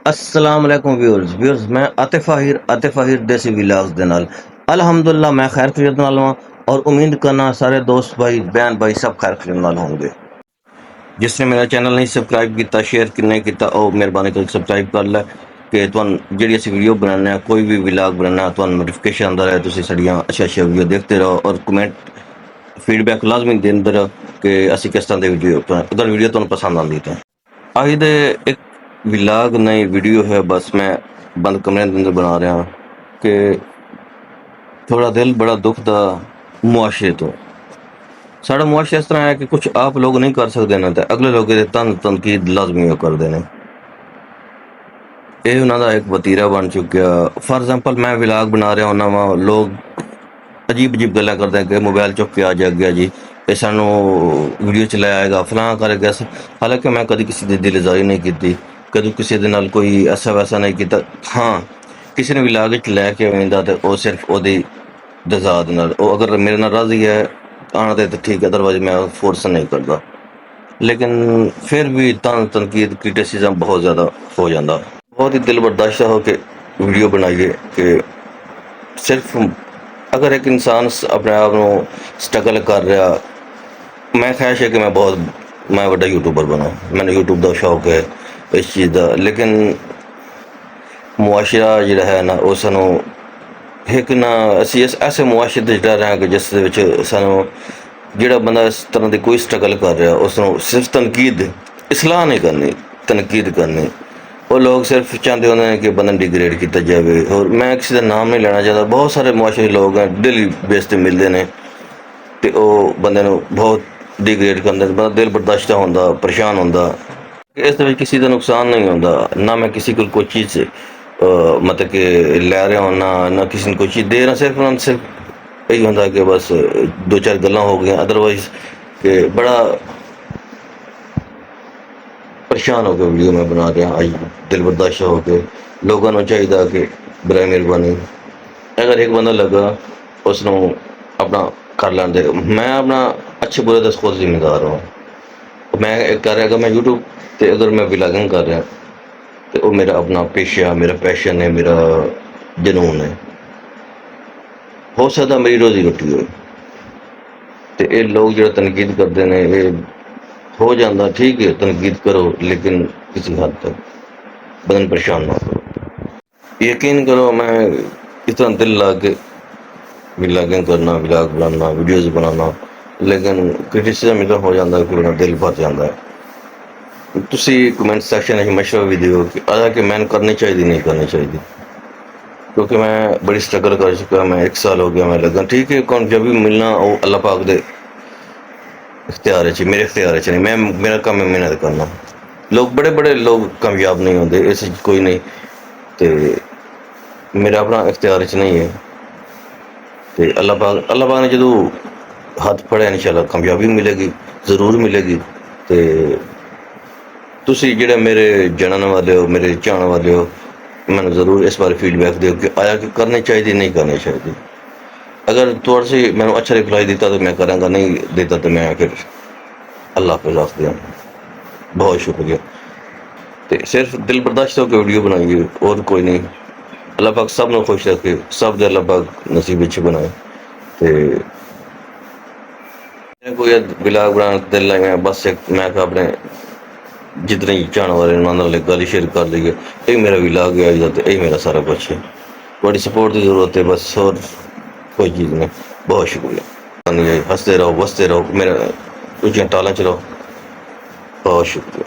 अस्सलाम वालेकुम व्यूअर्स मैं आतिफ आहिर देसी विलास दे नाल अल्हम्दुलिल्लाह मैं खैर खैरियत नाल हां और उम्मीद करना सारे दोस्त भाई बहन भाई सब खैर खैरियत नाल होंगे। जिसने मेरा चैनल नहीं सबसक्राइब किया शेयर नहीं किया और मेहरबानी करके सबसक्राइब कर लै कि तुहानू जिहड़ी असीं वीडियो बनाने कोई भी विलाग बनाना तुहानू नोटिफिकेशन आंदा रहे, तुसीं साडियां अच्छी वीडियो देखते रहो और कमेंट फीडबैक लाजमी देंदे रहो कि असीं किस तरह की वीडियो अगर वीडियो तुहानू पसंद आंदी तो अज दे एक विलाग नई वीडियो है। बस मैं बंद कमरे के अंदर बना रहा कि थोड़ा दिल बड़ा दुखदा मुआशरे तो साढ़ा मुआशरा इस तरह है कि कुछ आप लोग नहीं कर सकते ना तो अगले लोगों के तनकीद लाजमी करते हैं। ये उन्होंने एक वतीरा बन चुका। फॉर एग्जाम्पल मैं विलाग बना रहा होना वा, लोग अजीब अजीब गल्लां करते हैं कि मोबाइल चुक के आ जाएगा जी ये सानू वीडियो चलाया आएगा फलां करेगा। हालांकि मैं कभी किसी की दिलजारी नहीं की, कभी किसी के नाल कोई ऐसा वैसा नहीं किया। हाँ किसी ने विलाग लैके आंदा तो वह सिर्फ वो दजाद नाल अगर मेरे नाल राजी है आना तो ठीक है, अदरवाइज मैं फोर्स नहीं करता। लेकिन फिर भी तनकीद क्रिटिसिज्म बहुत ज़्यादा हो जाता। बहुत ही दिल बर्दाश्त हो के वीडियो बनाइए कि सिर्फ अगर एक इंसान अपने आप को स्ट्रगल कर रहा, मैं ख्वाहिश है कि मैं बड़ा यूट्यूबर बना, मैंने यूट्यूब का शौक है इस चीज़ का। लेकिन मुआशरा जो है ना वो सानू एक ना असी ऐसे मुआशरे रह रहे हैं कि जिस सानू जिहड़ा बंदा इस तरह की कोई स्ट्रगल कर रहा उसनों सिर्फ तनकीद इसलाह नहीं करनी, तनकीद करनी। वो लोग सिर्फ चाहते होंगे कि बंदा डिग्रेड किया जाए। और मैं किसी का नाम नहीं लेना चाहता, बहुत सारे मुआशरे लोग हैं डेली बेस पर मिलते हैं तो वह बंदे बहुत डिग्रेड करते, बंदा दिल बर्दाश्त होंदा परेशान होंदा। इस किसी का नुकसान नहीं होता, ना मैं किसी को कोई चीज़ मतलब कि लै रहा होना, ना किसी ने कोई चीज़ दे रहा, सिर्फ यही होता कि बस दो चार गल्लां हो गई। अदरवाइज कि बड़ा परेशान होकर वीडियो में बना रहा आज दिल बर्दाश्त होकर। लोगों को चाहिए कि बराए मेहरबानी अगर एक बंदा लगा उसनों अपना कर लैन दे। मैं अपना अच्छे बुरे दस खुद जिम्मेदार हूँ। मैं कर रहा अगर मैं यूट्यूब तो अगर मैं व्लॉगिंग कर रहा तो वो मेरा अपना पेशा, मेरा पैशन है, मेरा जनून है। हो सकता मेरी रोजी रोटी हो तो ये लोग जो तनकीद करते हैं ये हो जाता ठीक है, तनकीद करो लेकिन किसी हद तक बदन परेशान ना करो। यकीन करो मैं इतना दिल ला के व्लॉगिंग करना, व्लॉग बनाना, वीडियोज़ बनाना, लेकिन क्रिटिसिज्म इतना हो जाता है कि मेरा दिल भर जाता है। तुसी कमेंट सैक्शन में मशवरा भी दियो कि हालांकि मैंने करनी चाहिए नहीं करनी चाहिए, क्योंकि मैं बड़ी स्ट्रगल कर चुका। मैं 1 साल हो गया मैं लगा ठीक है। कौन जब भी मिलना वो अल्लाह पाक दे इख्तियार है, मेरे इख्तियार नहीं। मैं मेरा काम है मेहनत करना। लोग बड़े बड़े लोग कामयाब नहीं होते, इस कोई नहीं तो मेरा अपना इख्तियार नहीं है। तो अल्लाह पाक ने जो हाथ फड़े इंशाल्लाह कामयाबी मिलेगी, ज़रूर मिलेगी। तो तुसी जिहड़े मेरे जानने वाले हो, मेरे चाहने वाले हो, मैंने ज़रूर इस बार फीडबैक दियो कि आया कि करनी चाहिए नहीं करनी चाहिए। अगर थोड़ा सी मैंने अच्छा रिप्लाई दिता तो मैं कराँगा, नहीं देता तो मैं फिर अल्लाह हाफ़िज़ आख दिया। बहुत शुक्रिया। तो सिर्फ दिल बर्दाश्त होकर वीडियो बनाइए और कोई नहीं। अल्लाह पाक सब को खुश रखे, सब दे अल्लाह पाक नसीब अच्छे बनाए। तो कोई व्लॉग बनाने दिल लगे बस एक मैं अपने जितने चाहने वाले उन्होंने गल शेयर कर ली है। यही मेरा व्लॉग है अज का, यही मेरा सारा कुछ है। बड़ी सपोर्ट की जरूरत है बस, और कोई चीज़ नहीं। बहुत शुक्रिया। हंसते रहो बसते रहो, मेरा ऊँचियाँ टालें चलो। बहुत शुक्रिया।